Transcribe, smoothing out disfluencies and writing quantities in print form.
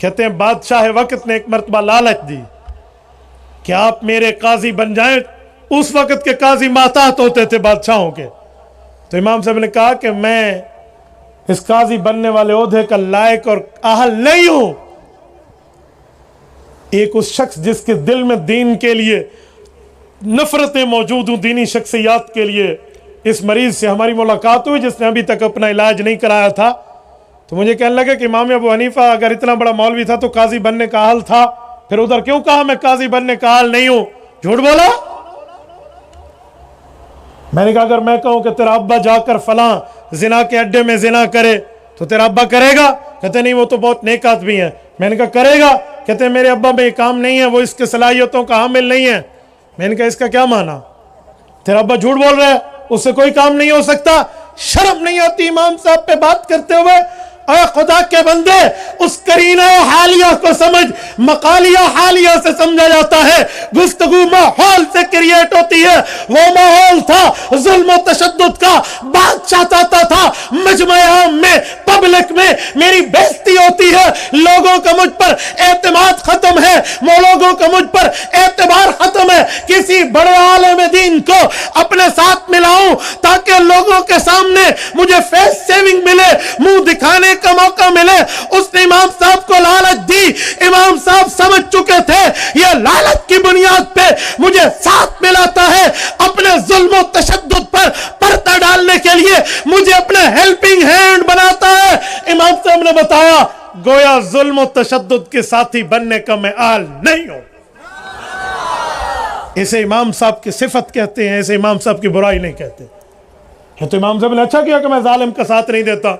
कहते हैं बादशाह वक्त ने एक मरतबा लालच दी कि आप मेरे काजी बन जाएं। उस वक्त के काजी माताहत होते थे बादशाहों के। तो इमाम साहब ने कहा कि मैं इस काजी बनने वाले ओहदे का लायक और अहल नहीं हूं। एक उस शख्स जिसके दिल में दीन के लिए नफरतें मौजूद हूं, दीनी शख्सियात के लिए, इस मरीज से हमारी मुलाकात हुई जिसने अभी तक अपना इलाज नहीं कराया था। तो मुझे कहने लगा कि इमाम अबू हनीफा अगर इतना बड़ा मौलवी था तो काजी बनने का हाल था, फिर उधर क्यों कहा मैं काजी बनने का हाल नहीं हूं? झूठ बोला। मैंने कहा अगर मैं कहूं कि तेरा अब्बा जाकर फलां जिना के अड्डे में जिना करे तो तेरा अब्बा करेगा? कहते नहीं वो तो बहुत नेक आदमी है। मैंने कहा करेगा? कहते मेरे अब्बा में ये काम नहीं है, वो इसके सलाहियतों का हामिल नहीं है। मैंने कहा इसका क्या माना? तेरा अब्बा झूठ बोल रहा है, उससे कोई काम नहीं हो सकता। शर्म नहीं आती इमाम साहब पे बात करते हुए? अरे खुदा के बंदे, उस करीना हालिया को समझ, मकालिया हालिया से समझा जाता है। गुफ्तगू माहौल से क्रिएट होती है। वो माहौल था जुल्म तशद्दुद का। बादशाह चाहता था मजमा में, पब्लिक में मेरी बेइज्जती होती है, लोगों का मुझ पर एतमाद खत्म है, लोगों का मुझ पर एतबार खत्म है। किसी बड़े आलिम दीन को अपने साथ मिलाऊं ताकि लोगों के सामने मुझे फेस सेविंग मिले, मुंह दिखाने का मौका मिले। उसने इमाम साहब को लालच दी। इमाम साहब समझ चुके थे यह लालच की बुनियाद पे मुझे साथ मिलाता है, अपने जुल्म और तशद्दुद पर पर्दा डालने के लिए मुझे अपने हेल्पिंग हैंड बनाता है। इमाम साहब ने बताया गोया जुल्म और तशद्दुद के साथी बनने का मैं आल नहीं हूं। इसे इमाम साहब की सिफत कहते हैं, इसे इमाम साहब की बुराई नहीं कहते। तो इमाम साहब ने अच्छा किया कि मैं जालिम का साथ नहीं देता।